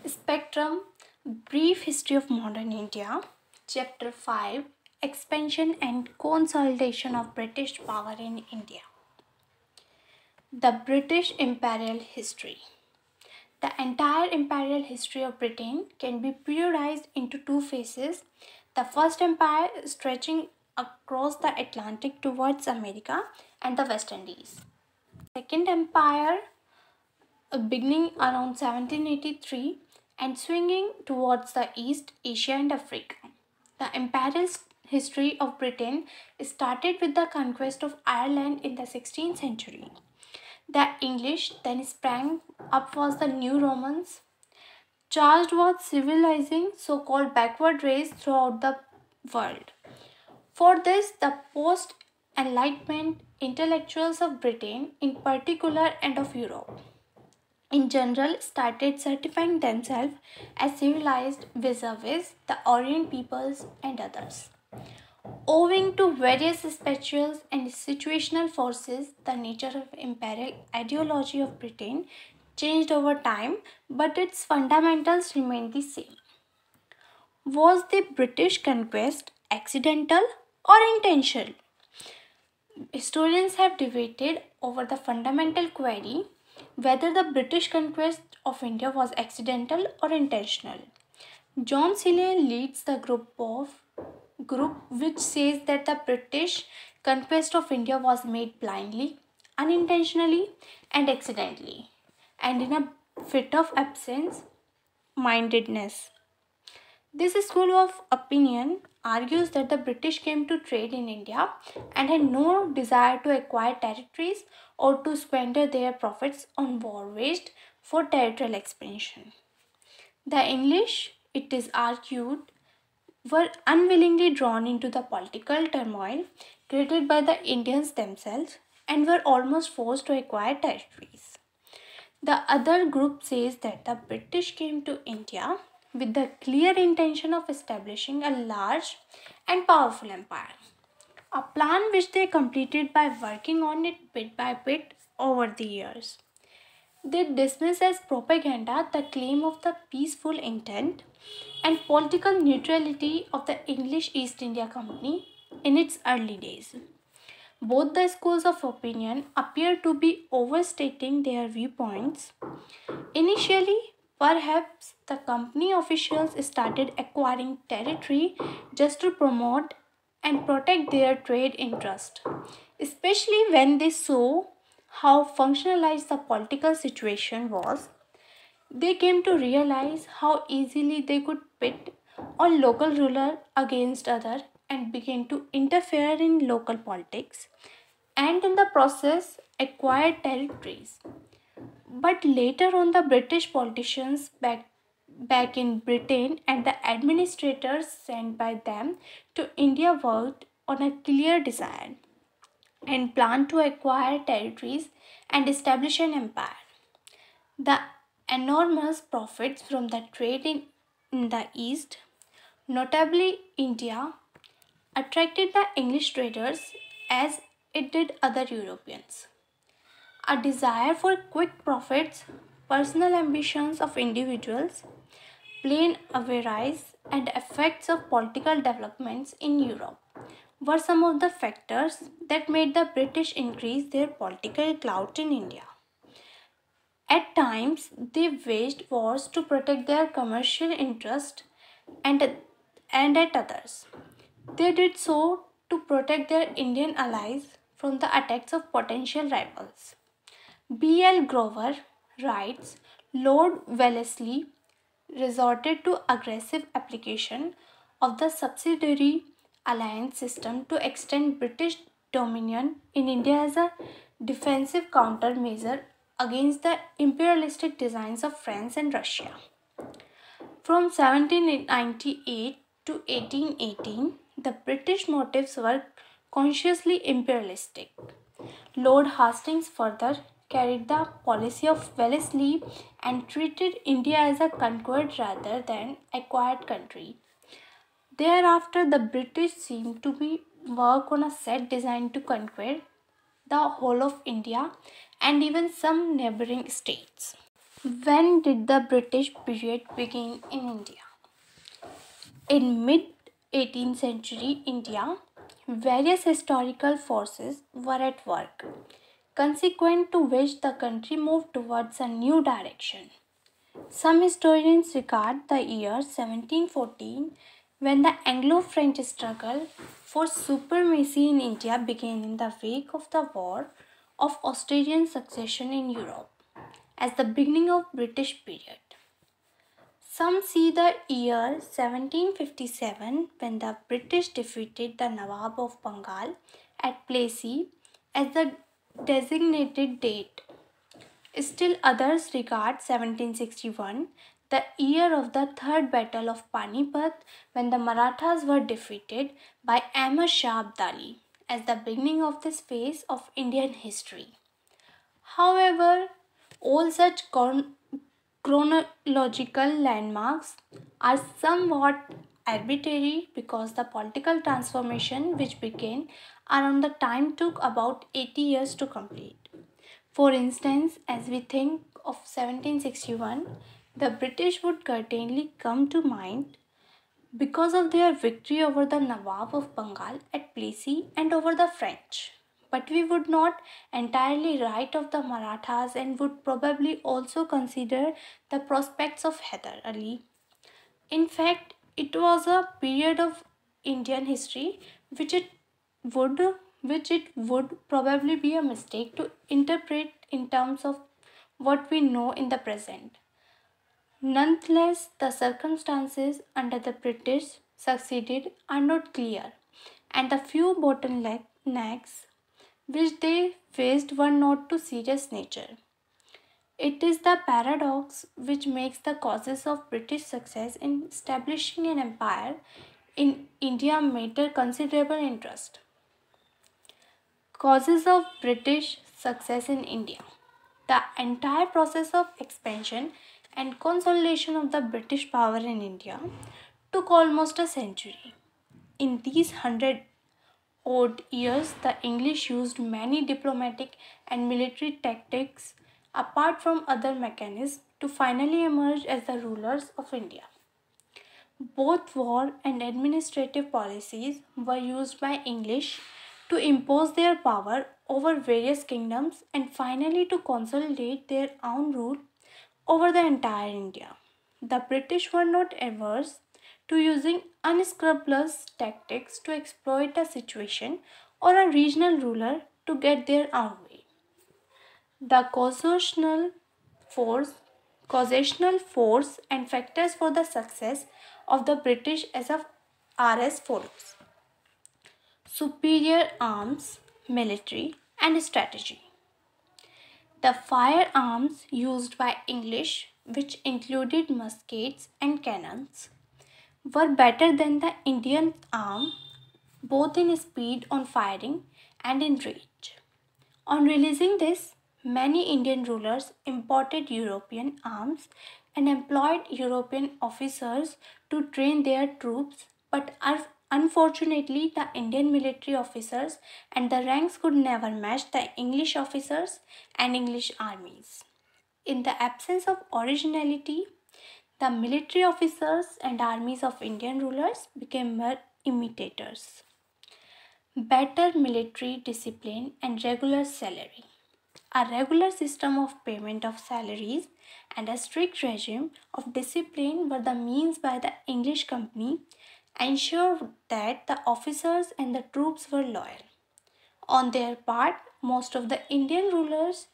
Spectrum Brief History of Modern India, Chapter 5 Expansion and Consolidation of British Power in India. The British Imperial History. The entire imperial history of Britain can be periodized into two phases. The First Empire stretching across the Atlantic towards America and the West Indies. Second Empire beginning around 1783 and swinging towards the East, Asia and Africa. The imperial history of Britain started with the conquest of Ireland in the 16th century. The English then sprang up was the New Romans, charged with civilizing so-called backward race throughout the world. For this, the post-Enlightenment intellectuals of Britain in particular and of Europe in general started certifying themselves as civilized vis-a-vis the Orient peoples and others. Owing to various spatial and situational forces, the nature of imperial ideology of Britain changed over time, but its fundamentals remained the same. Was the British conquest accidental or intentional? Historians have debated over the fundamental query whether the British conquest of India was accidental or intentional. John Seeley leads the group which says that the British conquest of India was made blindly, unintentionally, and accidentally, and in a fit of absence mindedness. This school of opinion argues that the British came to trade in India and had no desire to acquire territories or to squander their profits on war waged for territorial expansion. The English, it is argued, were unwillingly drawn into the political turmoil created by the Indians themselves and were almost forced to acquire territories. The other group says that the British came to India with the clear intention of establishing a large and powerful empire, a plan which they completed by working on it bit by bit over the years. They dismiss as propaganda the claim of the peaceful intent and political neutrality of the English East India Company in its early days. Both the schools of opinion appear to be overstating their viewpoints. Initially, perhaps the company officials started acquiring territory just to promote and protect their trade interest, especially when they saw how functionalized the political situation was. They came to realize how easily they could pit one local ruler against other and began to interfere in local politics and in the process acquire territories. But later on, the British politicians back in Britain and the administrators sent by them to India worked on a clear desire and planned to acquire territories and establish an empire. The enormous profits from the trade in the East, notably India, attracted the English traders as it did other Europeans. A desire for quick profits, personal ambitions of individuals, plain avarice, and effects of political developments in Europe were some of the factors that made the British increase their political clout in India. At times, they waged wars to protect their commercial interest and, and at others. They did so to protect their Indian allies from the attacks of potential rivals. B.L. Grover writes Lord Wellesley resorted to aggressive application of the subsidiary alliance system to extend British dominion in India as a defensive countermeasure against the imperialistic designs of France and Russia. From 1798 to 1818, the British motives were consciously imperialistic. Lord Hastings further carried the policy of Wellesley and treated India as a conquered rather than acquired country. Thereafter, the British seemed to be work on a set designed to conquer the whole of India and even some neighboring states. When did the British period begin in India? In mid 18th century India, various historical forces were at work, consequent to which the country moved towards a new direction. Some historians regard the year 1714 when the Anglo-French struggle for supremacy in India began in the wake of the War of Austrasian Succession in Europe as the beginning of British period. Some see the year 1757 when the British defeated the Nawab of Bengal at Plassey as the designated date. Still others regard 1761, the year of the Third Battle of Panipat, when the Marathas were defeated by Ahmad Shah Abdali, as the beginning of this phase of Indian history. However, all such chronological landmarks are somewhat arbitrary because the political transformation which began around the time took about 80 years to complete. For instance, as we think of 1761, the British would certainly come to mind because of their victory over the Nawab of Bengal at Plassey and over the French. But we would not entirely write of the Marathas and would probably also consider the prospects of Hyder Ali. In fact, it was a period of Indian history would which it would probably be a mistake to interpret in terms of what we know in the present. Nonetheless, the circumstances under the British succeeded are not clear, and the few bottlenecks which they faced were not to serious nature. It is the paradox which makes the causes of British success in establishing an empire in India matter considerable interest. Causes of British success in India. The entire process of expansion and consolidation of the British power in India took almost a century. In these 100 odd years, the English used many diplomatic and military tactics apart from other mechanisms to finally emerge as the rulers of India. Both war and administrative policies were used by English to impose their power over various kingdoms and finally to consolidate their own rule over the entire India. The British were not averse to using unscrupulous tactics to exploit a situation or a regional ruler to get their own way. The force, causational force and factors for the success of the British are as follows: superior arms, military, and strategy. The firearms used by English, which included muskets and cannons, were better than the Indian arm both in speed on firing and in range. On realizing this, many Indian rulers imported European arms and employed European officers to train their troops, but unfortunately, the Indian military officers and the ranks could never match the English officers and English armies. In the absence of originality, the military officers and armies of Indian rulers became mere imitators. Better military discipline and regular salary. A regular system of payment of salaries and a strict regime of discipline were the means by the English company ensured that the officers and the troops were loyal. On their part, most of the Indian rulers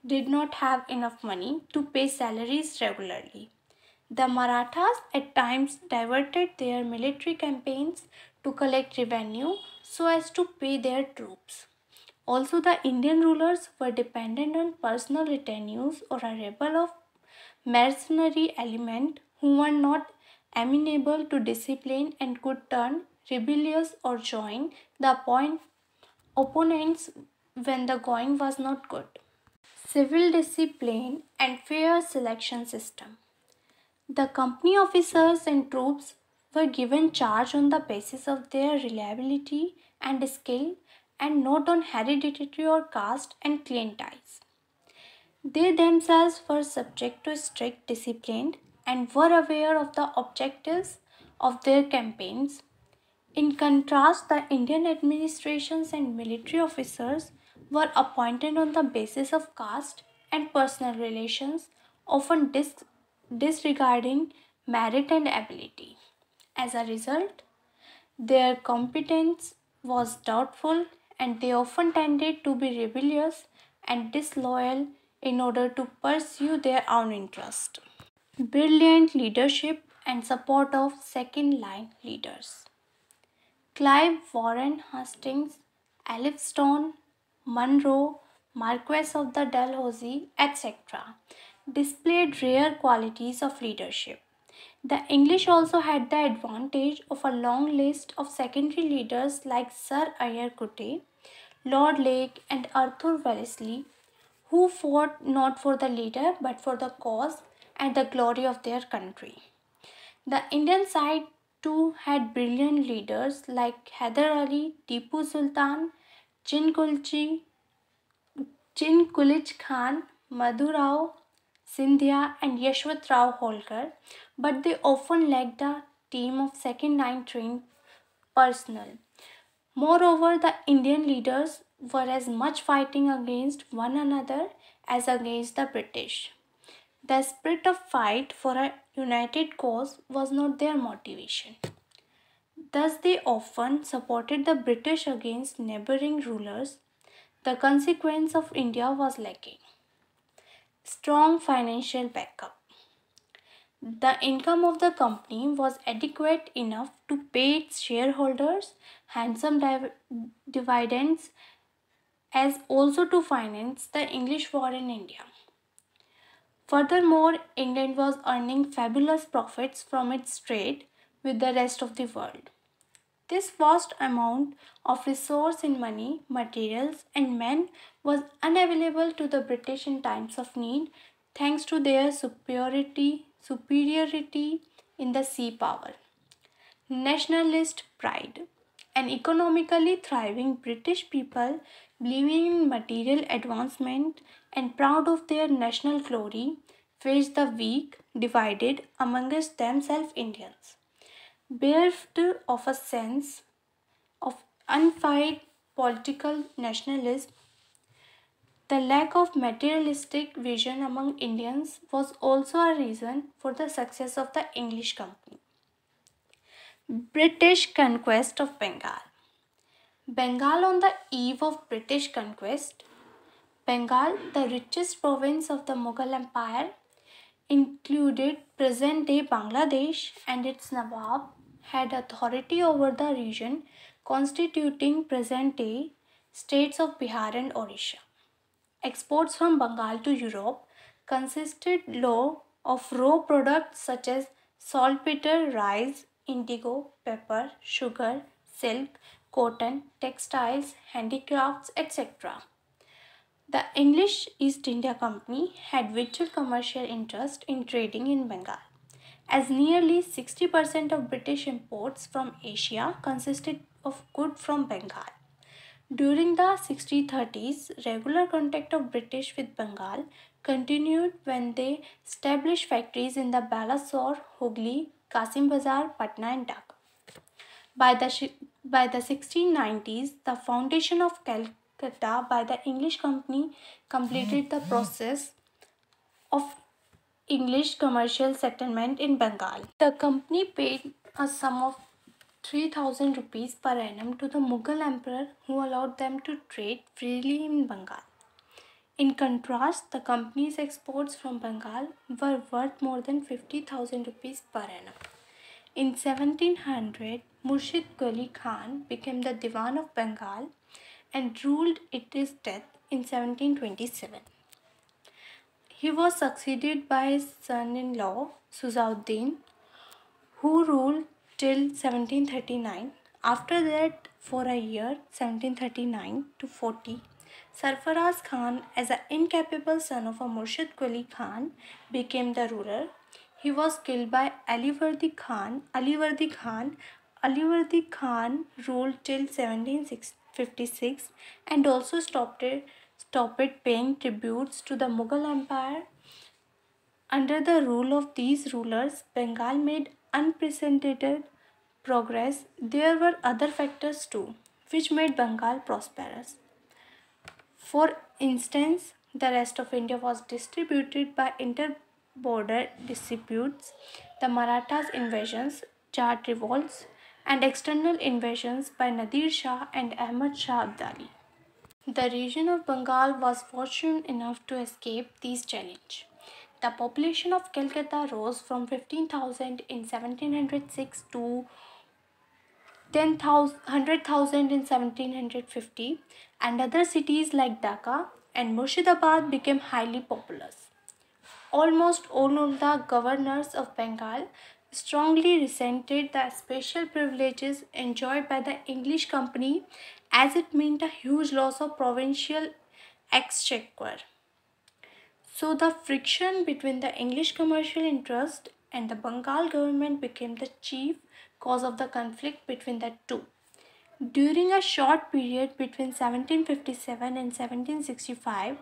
did not have enough money to pay salaries regularly. The Marathas at times diverted their military campaigns to collect revenue so as to pay their troops. Also, the Indian rulers were dependent on personal retinues or a rabble of mercenary element who were not amenable to discipline and could turn rebellious or join the opponents when the going was not good. Civil discipline and fair selection system. The company officers and troops were given charge on the basis of their reliability and skill and not on hereditary or caste and clan ties. They themselves were subject to strict discipline and were aware of the objectives of their campaigns. In contrast, the Indian administrations and military officers were appointed on the basis of caste and personal relations, often disregarding merit and ability. As a result, their competence was doubtful and they often tended to be rebellious and disloyal in order to pursue their own interest. Brilliant leadership and support of second line leaders. Clive Warren Hastings, Elphinstone, Monroe, Marquess of the Dalhousie, etc., displayed rare qualities of leadership. The English also had the advantage of a long list of secondary leaders like Sir Eyre Coote, Lord Lake, and Arthur Wellesley, who fought not for the leader but for the cause and the glory of their country. The Indian side too had brilliant leaders like Hyder Ali, Tipu Sultan, Chin Kulij Khan, Madhurao Sindhya, and Yashwant Rao Holkar, but they often lacked a team of second line trained personnel. Moreover, the Indian leaders were as much fighting against one another as against the British. The spirit of fight for a united cause was not their motivation. Thus, they often supported the British against neighboring rulers. The consequence of India was lacking strong financial backup. The income of the company was adequate enough to pay its shareholders handsome dividends as also to finance the English war in India. Furthermore, England was earning fabulous profits from its trade with the rest of the world. This vast amount of resource in money, materials, and men was unavailable to the British in times of need thanks to their superiority in the sea power. Nationalist pride. An economically thriving British people believing in material advancement and proud of their national glory faced the weak, divided amongst themselves Indians. Bereft of a sense of unfired political nationalism, the lack of materialistic vision among Indians was also a reason for the success of the English company. British conquest of Bengal. Bengal on the eve of British conquest. Bengal, the richest province of the Mughal Empire, included present day Bangladesh, and its Nawab had authority over the region constituting present day states of Bihar and Orissa. Exports from Bengal to Europe consisted low of raw products such as saltpeter, rice, indigo, pepper, sugar, silk, cotton, textiles, handicrafts, etc. The English East India Company had vital commercial interest in trading in Bengal, as nearly 60% of British imports from Asia consisted of goods from Bengal. During the 1630s, regular contact of British with Bengal continued when they established factories in the Balasore, Hooghly, Kasim Bazar, Patna and Dhaka. By the 1690s, the foundation of Calcutta by the English company completed the process of English commercial settlement in Bengal. The company paid a sum of 3,000 rupees per annum to the Mughal emperor who allowed them to trade freely in Bengal. In contrast, the company's exports from Bengal were worth more than 50,000 rupees per annum. In 1700, Murshid Quli Khan became the Diwan of Bengal and ruled it till his death in 1727. He was succeeded by his son-in-law Suzauddin, who ruled till 1739. After that, for a year, 1739 to 40, Sarfaraz Khan, as an incapable son of a Murshid Quli Khan, became the ruler. He was killed by Alivardi Khan. Alivardi Khan ruled till 1756 and also stopped stopped paying tributes to the Mughal Empire. Under the rule of these rulers, Bengal made unprecedented progress. There were other factors too, which made Bengal prosperous. For instance, the rest of India was distributed by inter-border disputes, the Marathas' invasions, Jat revolts, and external invasions by Nadir Shah and Ahmad Shah Abdali. The region of Bengal was fortunate enough to escape these challenges. The population of Calcutta rose from 15,000 in 1706 to 100,000 in 1750, and other cities like Dhaka and Murshidabad became highly populous. Almost all of the governors of Bengal strongly resented the special privileges enjoyed by the English company, as it meant a huge loss of provincial exchequer. So the friction between the English commercial interest and the Bengal government became the chief cause of the conflict between the two. During a short period between 1757 and 1765,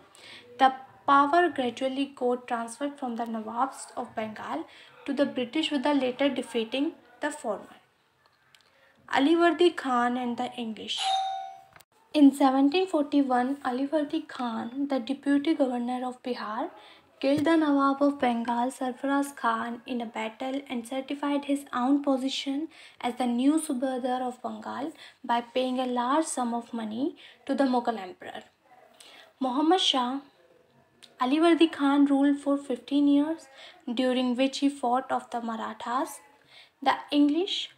the power gradually got transferred from the Nawabs of Bengal to the British, with the latter defeating the former. Alivardi Khan and the English. In 1741, Alivardi Khan, the deputy governor of Bihar, killed the Nawab of Bengal Sarfaraz Khan in a battle and certified his own position as the new Subadar of Bengal by paying a large sum of money to the Mughal emperor. Muhammad Shah Alivardi Khan ruled for 15 years, during which he fought off the Marathas. The English,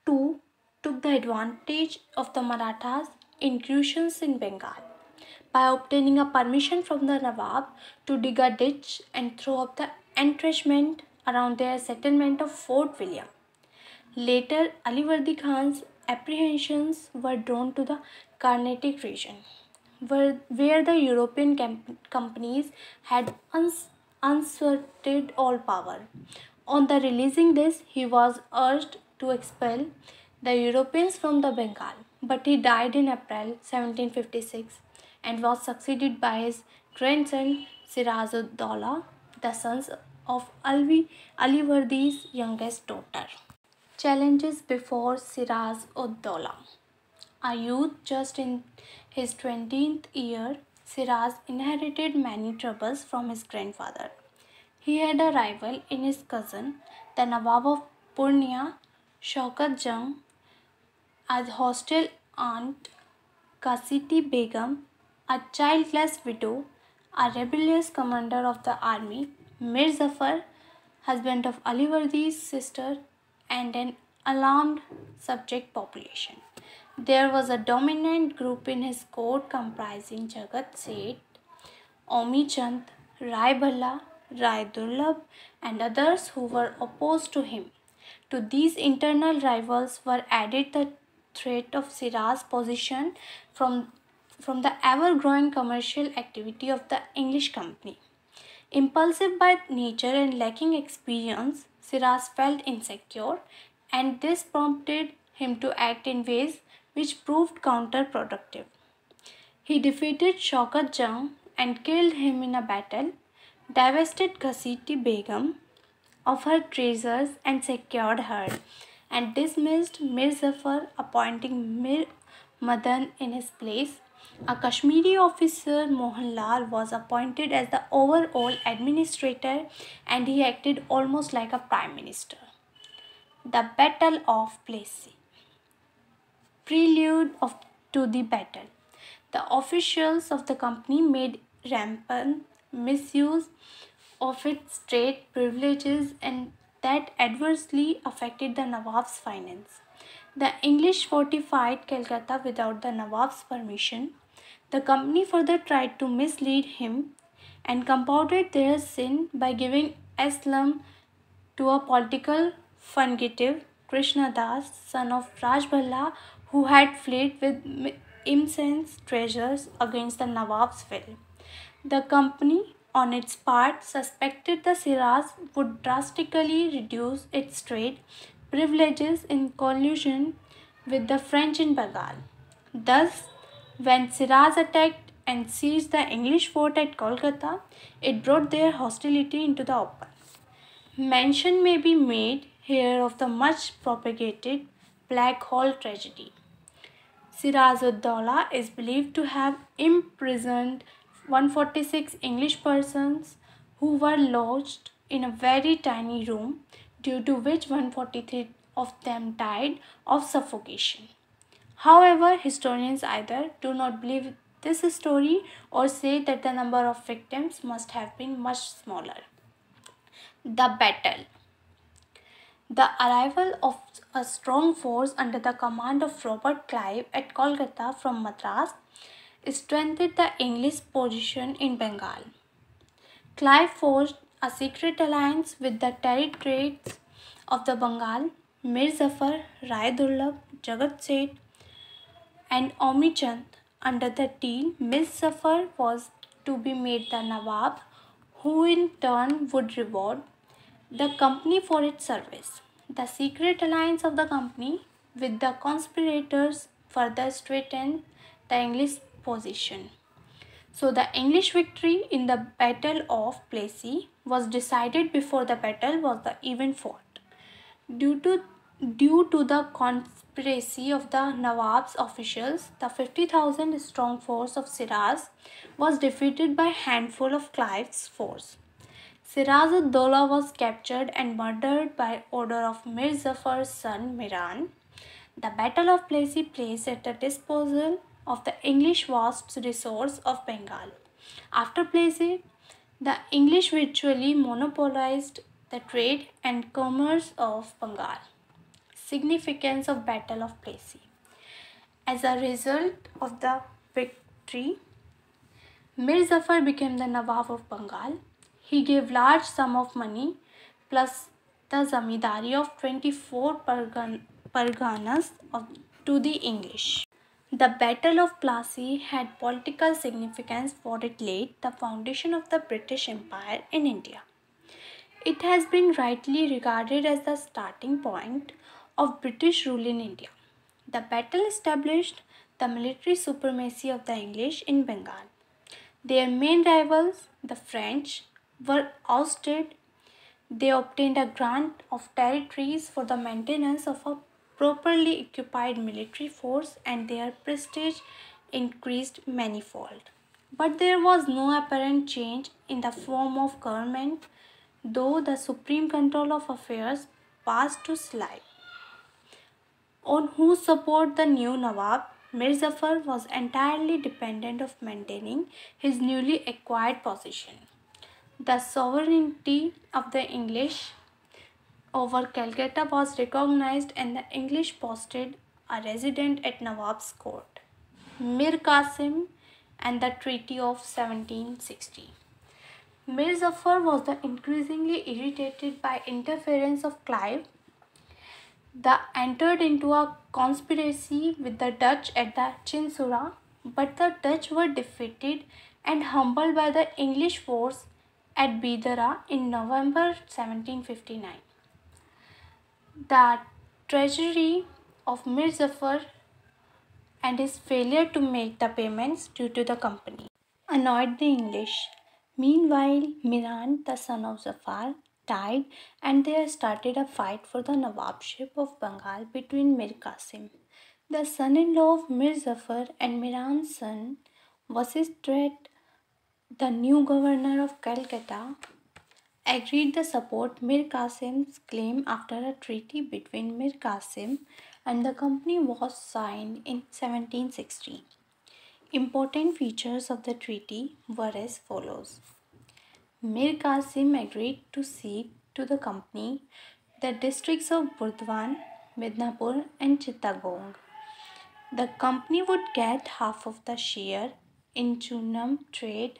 too, took the advantage of the Marathas' incursions in Bengal by obtaining a permission from the Nawab to dig a ditch and throw up the entrenchment around their settlement of Fort William. Later, Alivardi Khan's apprehensions were drawn to the Carnatic region, where the European companies had usurped all power. On the releasing this, he was urged to expel the Europeans from the Bengal, but he died in April 1756 and was succeeded by his grandson Siraj ud Daulah, the son of Alivardi's youngest daughter. Challenges before Siraj ud Daulah. A youth just in his 20th year, Siraj inherited many troubles from his grandfather. He had a rival in his cousin, the Nawab of Purnia, Shaukat Jung, a hostile aunt, Kasiti Begum, a childless widow, a rebellious commander of the army, Mir Zafar, husband of Alivardi's sister, and an alarmed subject population. There was a dominant group in his court comprising Jagat Seth, Omi Chand, Rai Bhalla, Rai Durlabh, and others who were opposed to him. To these internal rivals were added the threat of Siraj's position from the ever-growing commercial activity of the English company. Impulsive by nature and lacking experience, Siraj felt insecure, and this prompted him to act in ways which proved counterproductive. He defeated Shaukat Jung and killed him in a battle, divested Ghasiti Begum of her treasures and secured her, and dismissed Mir Zafar, appointing Mir Madan in his place. A Kashmiri officer, Mohanlal, was appointed as the overall administrator, and he acted almost like a prime minister. The Battle of Plassey. Prelude to the battle. The officials of the company made rampant misuse of its trade privileges, and that adversely affected the Nawab's finance. The English fortified Calcutta without the Nawab's permission. The company further tried to mislead him and compounded their sin by giving asylum to a political fugitive, Krishna Das, son of Raj Bhalla, who had fled with immense treasures against the Nawab's will. The company, on its part, suspected the Siraj would drastically reduce its trade privileges in collusion with the French in Bengal. Thus, when Siraj attacked and seized the English fort at Kolkata, it brought their hostility into the open. Mention may be made here of the much propagated Black Hole tragedy. Siraj-ud-Daulah is believed to have imprisoned 146 English persons who were lodged in a very tiny room, due to which 143 of them died of suffocation. However, historians either do not believe this story or say that the number of victims must have been much smaller. The battle. The arrival of a strong force under the command of Robert Clive at Kolkata from Madras strengthened the English position in Bengal. Clive forged a secret alliance with the territories of the Bengal, Mir Zafar, Rai Durlab, Jagat Seth, and Omi Chand. Under the deal, Mir Zafar was to be made the Nawab, who in turn would reward the company for its service. The secret alliance of the company with the conspirators further strengthened the English position. So, the English victory in the Battle of Plassey was decided before the battle was even fought. Due to the conspiracy of the Nawab's officials, the 50,000 strong force of Siraj was defeated by a handful of Clive's force. Siraj-ud-Daulah was captured and murdered by order of Mir Zafar's son Miran. The Battle of Plassey placed at the disposal of the English vast resource of Bengal. After Plassey, the English virtually monopolized the trade and commerce of Bengal. Significance of Battle of Plassey. As a result of the victory, Mir Zafar became the Nawab of Bengal. He gave large sum of money plus the zamindari of 24 parganas to the English. The Battle of Plassey had political significance, for it laid the foundation of the British Empire in India. It has been rightly regarded as the starting point of British rule in India. The battle established the military supremacy of the English in Bengal. Their main rivals, the French, were ousted. They obtained a grant of territories for the maintenance of a properly occupied military force, and their prestige increased manifold. But there was no apparent change in the form of government, though the supreme control of affairs passed to Clive, on whose support the new Nawab Mir Zafar was entirely dependent of maintaining his newly acquired position. The sovereignty of the English over Calcutta was recognized, and the English posted a resident at Nawab's court, Mir Qasim, and the Treaty of 1760. Mir Zafar was increasingly irritated by interference of Clive. They entered into a conspiracy with the Dutch at the Chinsura, but the Dutch were defeated and humbled by the English force at Bidara in November 1759. The treachery of Mir Zafar and his failure to make the payments due to the company annoyed the English. Meanwhile, Miran, the son of Zafar, died, and there started a fight for the Nawabship of Bengal between Mir Qasim, the son in law of Mir Zafar, and Miran's son, Wasistret, the new governor of Calcutta, agreed to support Mir Qasim's claim after a treaty between Mir Qasim and the company was signed in 1760. Important features of the treaty were as follows. Mir Qasim agreed to cede to the company the districts of Burdwan, Midnapur, and Chittagong. The company would get half of the share in chunam trade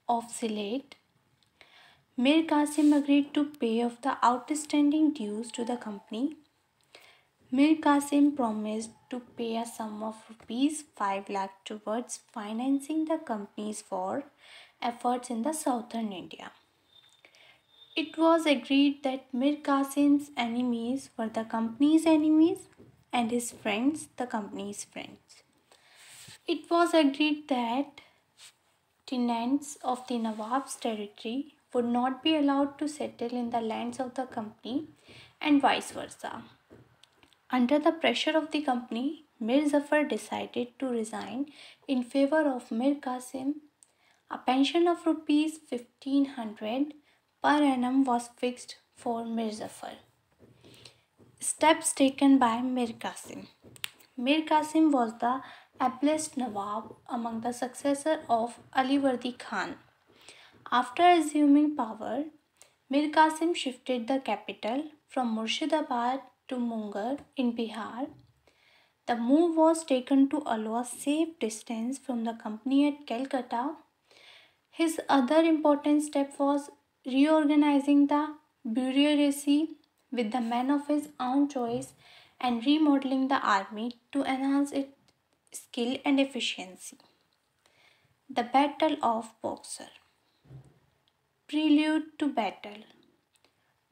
of Sylhet. Mir Qasim agreed to pay off the outstanding dues to the company. Mir Qasim promised to pay a sum of rupees 5 lakh towards financing the company's war efforts in the southern India. It was agreed that Mir Qasim's enemies were the company's enemies and his friends the company's friends. It was agreed that tenants of the Nawab's territory would not be allowed to settle in the lands of the company and vice versa. Under the pressure of the company, Mir Zafar decided to resign in favor of Mir Qasim. A pension of rupees 1500 per annum was fixed for Mir Zafar. Steps taken by Mir Qasim. Mir Qasim was the ablest Nawab among the successors of Ali Vardi Khan. After assuming power, Mir Qasim shifted the capital from Murshidabad to Munger in Bihar. The move was taken to allow a safe distance from the company at Calcutta. His other important step was reorganizing the bureaucracy with the men of his own choice and remodeling the army to enhance its skill and efficiency. The Battle of Boxer. Prelude to battle.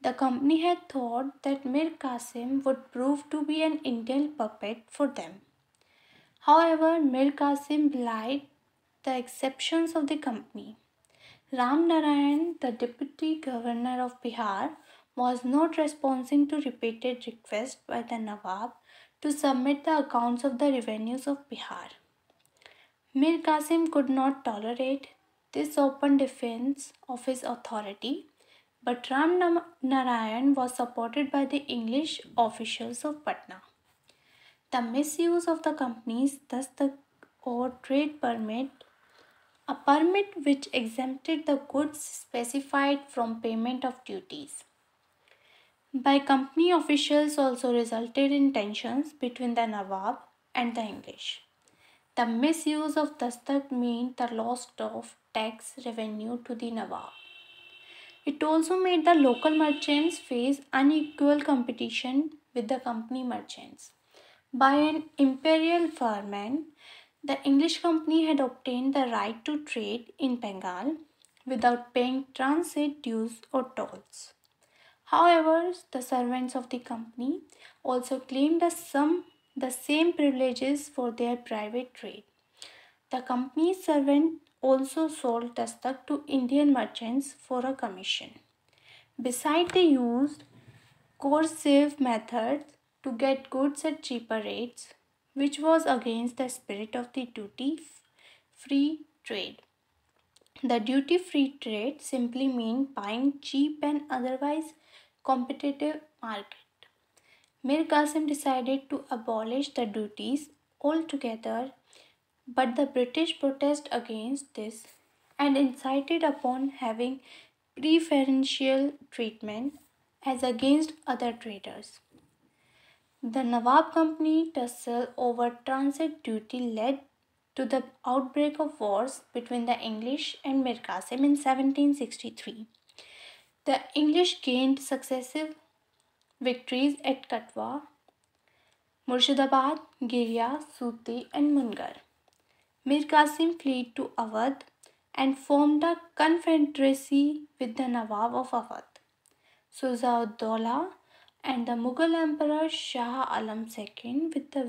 The company had thought that Mir Qasim would prove to be an Indian puppet for them. However, Mir Qasim belied the exceptions of the company. Ram Narayan, the deputy governor of Bihar, was not responding to repeated requests by the Nawab to submit the accounts of the revenues of Bihar. Mir Qasim could not tolerate this open defense of his authority, but Ram Narayan was supported by the English officials of Patna. The misuse of the company's dastak or trade permit, a permit which exempted the goods specified from payment of duties, by company officials also resulted in tensions between the Nawab and the English. The misuse of dastak meant the loss of tax revenue to the Nawab. It also made the local merchants face unequal competition with the company merchants. By an imperial firman, the English company had obtained the right to trade in Bengal without paying transit dues or tolls. However, the servants of the company also claimed the same privileges for their private trade. The company's servant also sold dastak to Indian merchants for a commission. Besides, they used coercive methods to get goods at cheaper rates, which was against the spirit of the duty free trade. The duty free trade simply means buying cheap and otherwise competitive market. Mir Qasim decided to abolish the duties altogether, but the British protested against this and insisted upon having preferential treatment as against other traders. The Nawab Company tussle over transit duty led to the outbreak of wars between the English and Mir Qasim in 1763. The English gained successive victories at Katwa, Murshidabad, Giria, Suti, and Munger. Mir Qasim fled to Awadh and formed a confederacy with the Nawab of Awadh, Sujauddaulah, and the Mughal Emperor Shah Alam II with the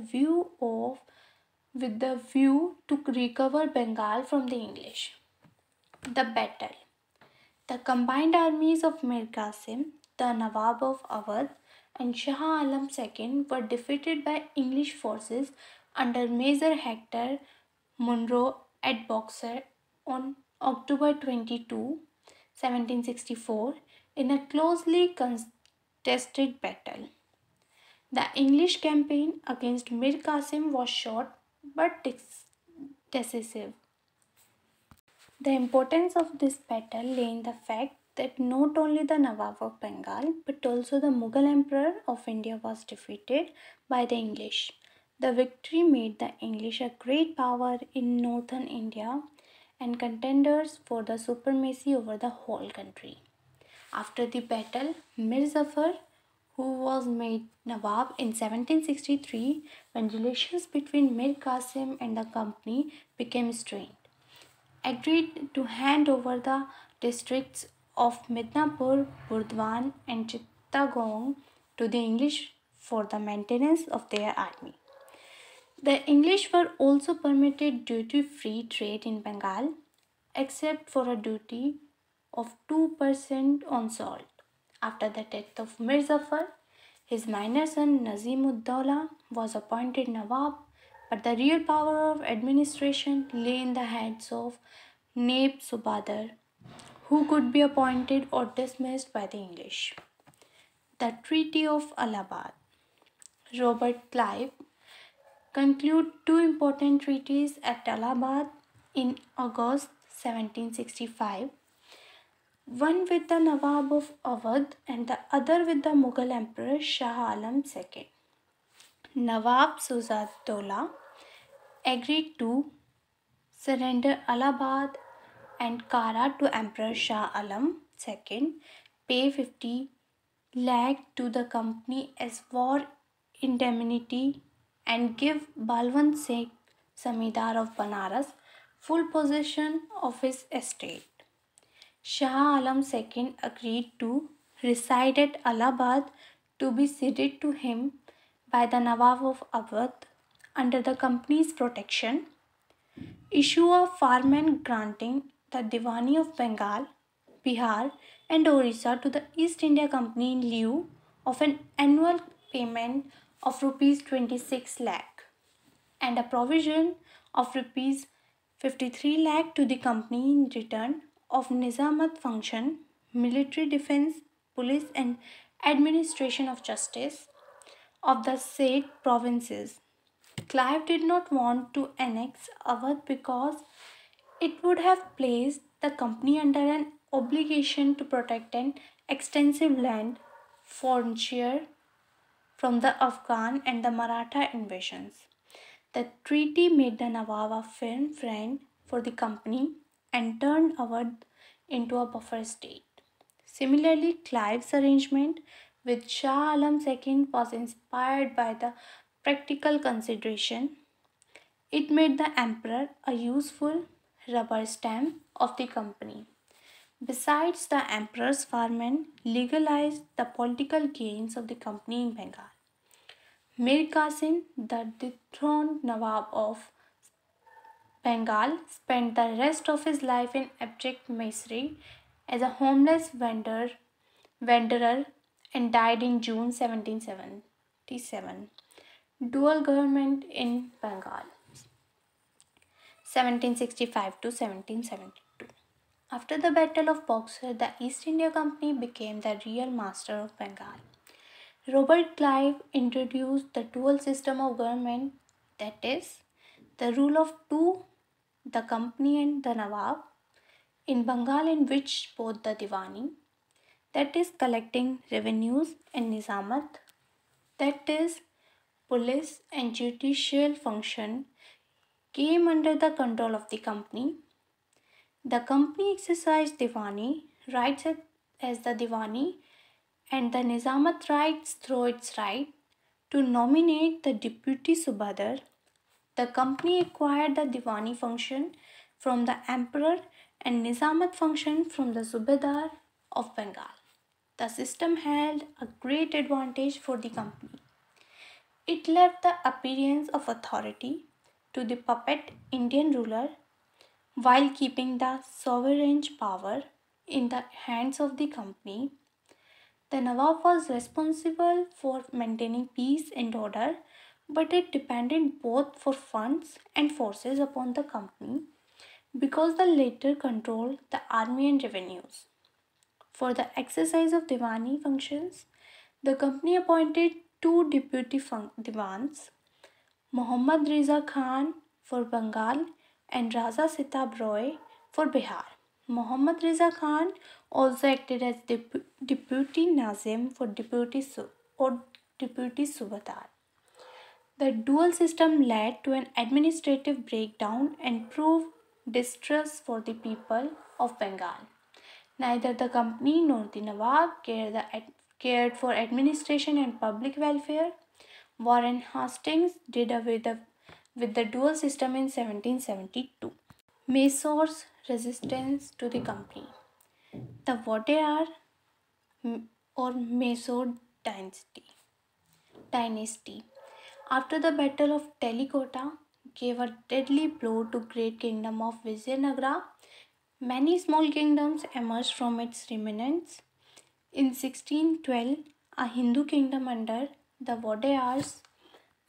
view to recover Bengal from the English. The battle. The combined armies of Mir Qasim, the Nawab of Awadh, and Shah Alam II were defeated by English forces under Major Hector Munro at Boxer on October 22, 1764, in a closely contested battle. The English campaign against Mir Qasim was short but decisive. The importance of this battle lay in the fact that not only the Nawab of Bengal but also the Mughal Emperor of India was defeated by the English. The victory made the English a great power in northern India and contenders for the supremacy over the whole country. After the battle, Mir Zafar, who was made Nawab in 1763 when relations between Mir Qasim and the company became strained, agreed to hand over the districts of Midnapur, Burdwan, and Chittagong to the English for the maintenance of their army. The English were also permitted duty-free trade in Bengal, except for a duty of 2% on salt. After the death of Mir Zafar, his minor son Nazim-ud-Dawla was appointed Nawab, but the real power of administration lay in the hands of Naib Subadar, who could be appointed or dismissed by the English. The Treaty of Allahabad. Robert Clive concluded two important treaties at Allahabad in August 1765, one with the Nawab of Awadh and the other with the Mughal Emperor Shah Alam II. Nawab Suzad-Dola agreed to surrender Allahabad and Kara to Emperor Shah Alam II, pay 50 lakh to the company as war indemnity, and give Balwant Singh, Zamindar of Banaras, full possession of his estate. Shah Alam II agreed to reside at Allahabad to be ceded to him by the Nawab of Awadh under the company's protection. Issue a farman granting the Diwani of Bengal, Bihar, and Orissa to the East India Company in lieu of an annual payment of rupees 26 lakh and a provision of rupees 53 lakh to the company in return of Nizamat function, military defense, police, and administration of justice of the said provinces. Clive did not want to annex Awadh because it would have placed the company under an obligation to protect an extensive land frontier from the Afghan and the Maratha invasions. The treaty made the Nawab a firm friend for the company and turned Awadh into a buffer state. Similarly, Clive's arrangement with Shah Alam II was inspired by the practical consideration. It made the emperor a useful rubber stamp of the company. Besides, the emperor's farman legalized the political gains of the company in Bengal. Mir Qasim, the dethroned Nawab of Bengal, spent the rest of his life in abject misery as a homeless wanderer and died in June 1777. Dual government in Bengal 1765 to 1772. After the Battle of Boxer, the East India Company became the real master of Bengal. Robert Clive introduced the dual system of government, that is, the rule of two, the company and the Nawab, in Bengal, in which both the Diwani, that is, collecting revenues, and Nizamat, that is, police and judicial function, came under the control of the company. The company exercised Diwani rights as the Diwani and the Nizamat rights through its right to nominate the deputy Subadar. The company acquired the Diwani function from the emperor and Nizamat function from the Subedar of Bengal. The system held a great advantage for the company. It left the appearance of authority to the puppet Indian ruler while keeping the sovereign power in the hands of the company. The Nawab was responsible for maintaining peace and order, but it depended both for funds and forces upon the company because the latter controlled the army and revenues. For the exercise of Diwani functions, the company appointed two deputy Diwans, Muhammad Reza Khan for Bengal and Raza Sitab Roy for Bihar. Muhammad Reza Khan also acted as deputy Nazim for deputy Subadar. The dual system led to an administrative breakdown and proved distress for the people of Bengal. Neither the company nor the Nawab cared for administration and public welfare. Warren Hastings did away with the dual system in 1772. Mysore's resistance to the company. The Wadeyar or Mysore dynasty After the Battle of Talikota gave a deadly blow to great kingdom of Vijayanagara, many small kingdoms emerged from its remnants. In 1612, a Hindu kingdom under the Wadayars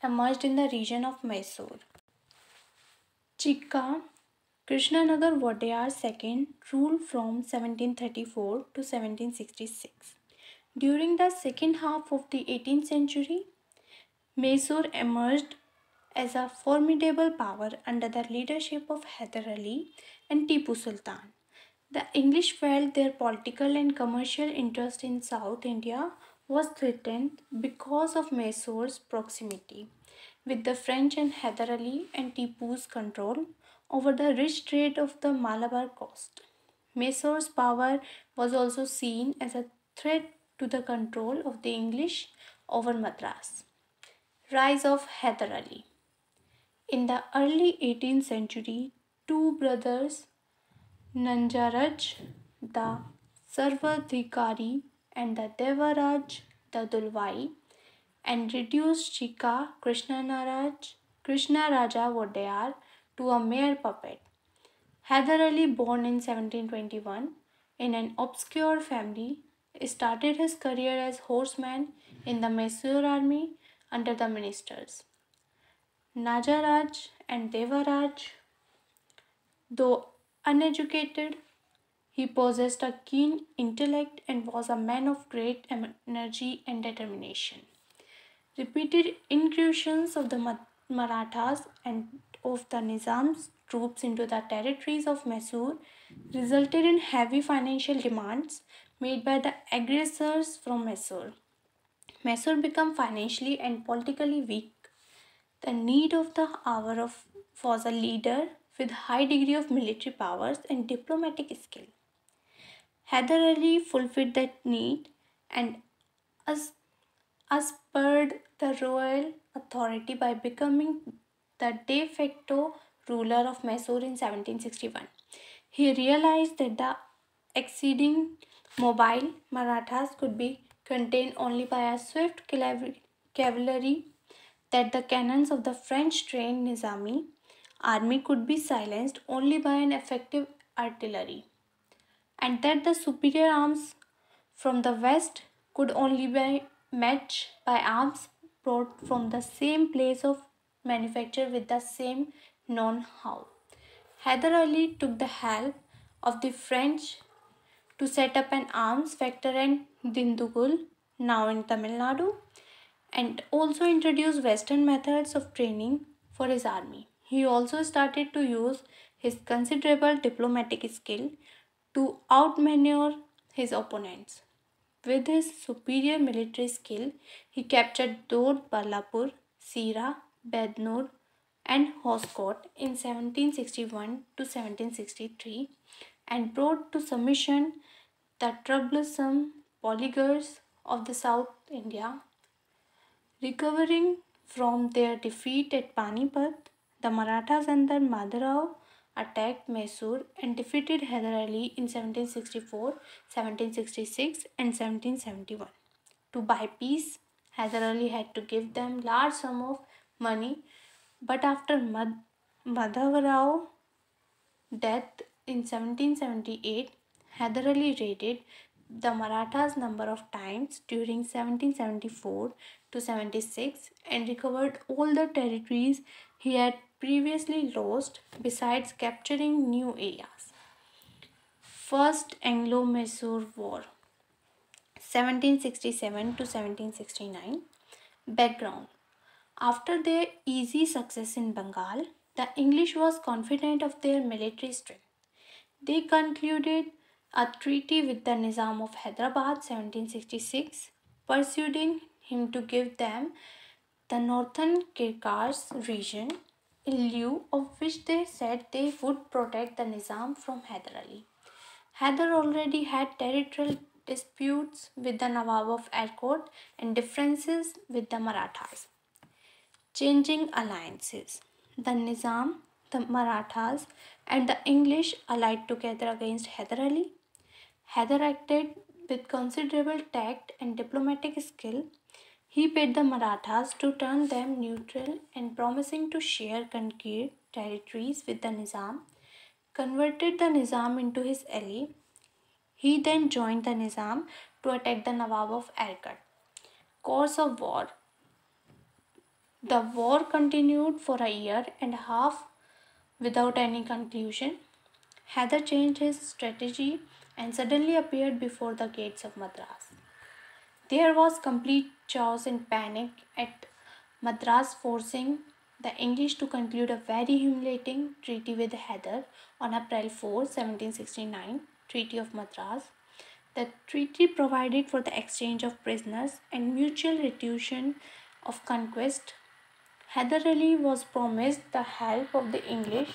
emerged in the region of Mysore. Chikka Krishnanagar Wadayar II ruled from 1734 to 1766. During the second half of the 18th century, Mysore emerged as a formidable power under the leadership of Hyder Ali and Tipu Sultan. The English felt their political and commercial interest in South India was threatened because of Mysore's proximity with the French and Hyder Ali and Tipu's control over the rich trade of the Malabar coast. Mysore's power was also seen as a threat to the control of the English over Madras. Rise of Hyder Ali. In the early 18th century, two brothers, Nanjaraj, the Sarvadhikari, and the Devaraj, the Dulwai, and reduced Chika Krishna Raja Wadayar to a mere puppet. Hyder Ali, born in 1721 in an obscure family, started his career as horseman in the Mysore army under the ministers. Najaraj and Devaraj, though uneducated, he possessed a keen intellect and was a man of great energy and determination. Repeated incursions of the Marathas and of the Nizam's troops into the territories of Mysore resulted in heavy financial demands made by the aggressors from Mysore. Mysore became financially and politically weak. The need of the hour was a leader with high degree of military powers and diplomatic skill. Hyder Ali fulfilled that need and us- usurped the royal authority by becoming the de facto ruler of Mysore in 1761. He realized that the exceeding mobile Marathas could be contained only by a swift cavalry, that the cannons of the French trained Nizami army could be silenced only by an effective artillery, and that the superior arms from the west could only be matched by arms brought from the same place of manufacture with the same known how. Hyder Ali took the help of the French to set up an arms factory in Dindugul, now in Tamil Nadu, and also introduced Western methods of training for his army. He also started to use his considerable diplomatic skill to outmaneuver his opponents. With his superior military skill, he captured Dod Ballapur, Sira, Bednur, and Hoskote in 1761 to 1763 and brought to submission the troublesome polygars of the South India. Recovering from their defeat at Panipat, the Marathas under Madhavrao attacked Mysore and defeated Hyder Ali in 1764, 1766, and 1771. To buy peace, Hyder Ali had to give them large sum of money, but after Madhavrao death in 1778, Hyder Ali raided the Marathas number of times during 1774 to 76 and recovered all the territories he had previously lost, besides capturing new areas. First Anglo-Mysore War 1767 to 1769. Background: after their easy success in Bengal, the English was confident of their military strength. They concluded a treaty with the Nizam of Hyderabad 1766, persuading him to give them the northern Kirkars region, in lieu of which they said they would protect the Nizam from Hyder Ali. Hyder already had territorial disputes with the Nawab of Erkot and differences with the Marathas. Changing alliances. The Nizam, the Marathas, and the English allied together against Hyder Ali. Hyder acted with considerable tact and diplomatic skill. He paid the Marathas to turn them neutral and promising to share conquered territories with the Nizam, converted the Nizam into his ally. He then joined the Nizam to attack the Nawab of Arcot. Course of war. The war continued for a year and a half without any conclusion. Hyder changed his strategy and suddenly appeared before the gates of Madras. There was complete chaos and panic at Madras, forcing the English to conclude a very humiliating treaty with Hyder on April 4, 1769, Treaty of Madras. The treaty provided for the exchange of prisoners and mutual restitution of conquest. Hyder Ali was promised the help of the English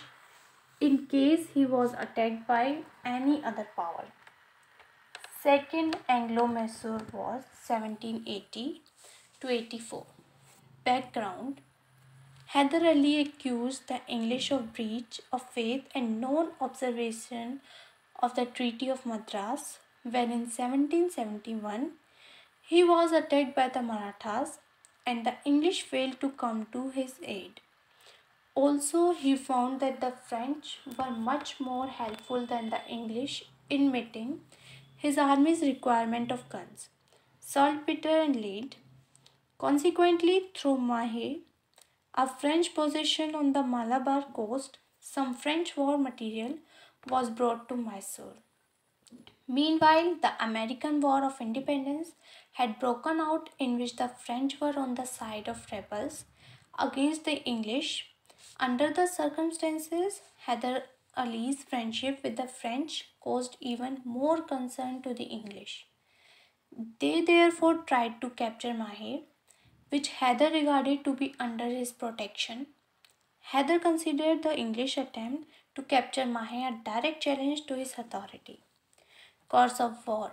in case he was attacked by any other power. Second Anglo-Mysore War 1780 to 84. Background. Hyder Ali accused the English of breach of faith and non-observation of the Treaty of Madras when in 1771 he was attacked by the Marathas and the English failed to come to his aid. Also, he found that the French were much more helpful than the English in meeting his army's requirement of guns, saltpeter, and lead. Consequently, through Mahe, a French possession on the Malabar coast, some French war material was brought to Mysore. Meanwhile, the American War of Independence had broken out, in which the French were on the side of rebels against the English. Under the circumstances, Hyder Ali's friendship with the French caused even more concern to the English. They therefore tried to capture Mahe, which Hyder regarded to be under his protection. Hyder considered the English attempt to capture Mahe a direct challenge to his authority. Course of war.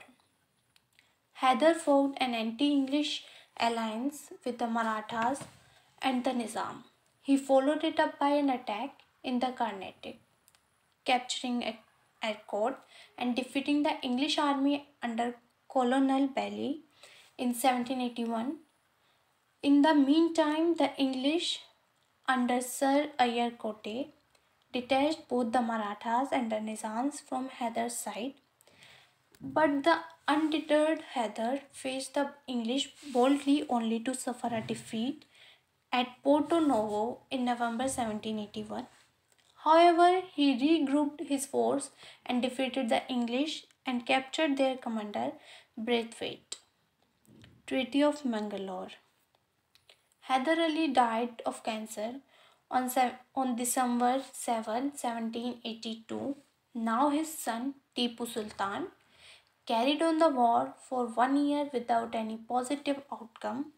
Hyder formed an anti-English alliance with the Marathas and the Nizam. He followed it up by an attack in the Carnatic, capturing Arcot and defeating the English army under Colonel Bailey in 1781. In the meantime, the English under Sir Ayar Kote detached both the Marathas and the Nizams from Hyder's side. But the undeterred Hyder faced the English boldly, only to suffer a defeat at Porto Novo in November 1781. However, he regrouped his force and defeated the English and captured their commander Braithwaite. Treaty of Mangalore. Hyder Ali died of cancer on December 7, 1782. Now his son Tipu Sultan carried on the war for 1 year without any positive outcome.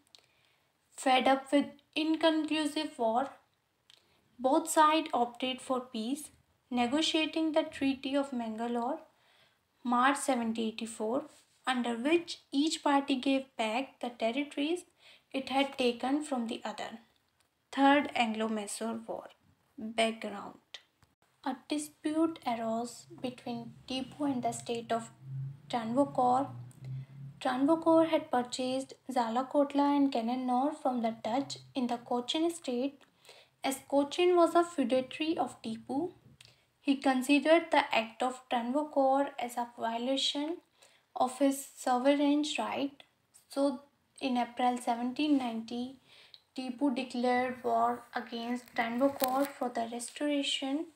Fed up with inconclusive war, both sides opted for peace, negotiating the Treaty of Mangalore, March 1784, under which each party gave back the territories it had taken from the other. Third Anglo-Mysore War. Background. A dispute arose between Tipu and the state of Travancore. Travancore had purchased Zalakotla and Cannanore from the Dutch in the Cochin state. As Cochin was a feudatory of Tipu, he considered the act of Travancore as a violation of his sovereign right. So, in April 1790, Tipu declared war against Travancore for the restoration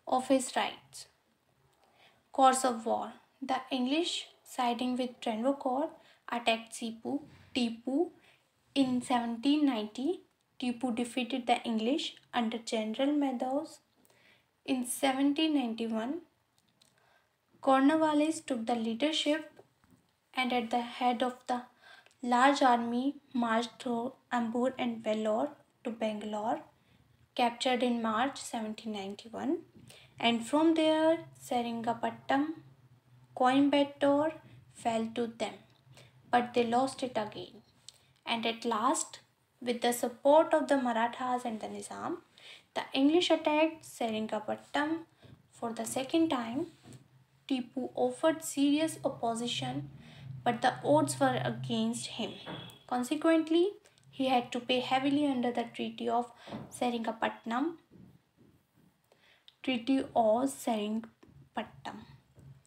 of his rights. Course of war. The English, siding with Travancore, attacked Tipu. In 1790, Tipu defeated the English under General Meadows. In 1791, Cornwallis took the leadership and at the head of the large army marched through Ambur and Vellore to Bangalore, captured in March 1791, and from there Seringapatam, Coimbatore fell to them, but they lost it again. And at last, with the support of the Marathas and the Nizam, the English attacked Seringapatam for the second time. Tipu offered serious opposition, but the odds were against him. Consequently, he had to pay heavily under the Treaty of Seringapatam.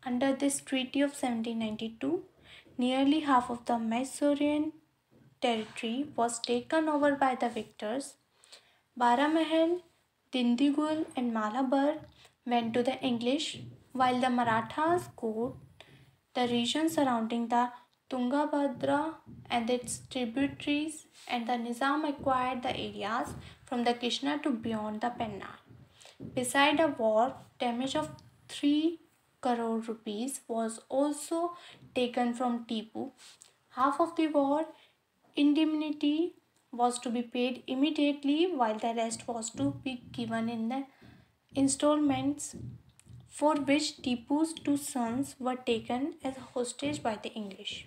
Under this treaty of 1792, nearly half of the Mysorean territory was taken over by the victors. Baramahal, Dindigul, and Malabar went to the English, while the Marathas got the region surrounding the Tungabhadra and its tributaries, and the Nizam acquired the areas from the Krishna to beyond the Pennar. Beside a war damage of 3 crore rupees was also taken from Tipu. Half of the war indemnity was to be paid immediately, while the rest was to be given in the installments, for which Tipu's two sons were taken as hostage by the English.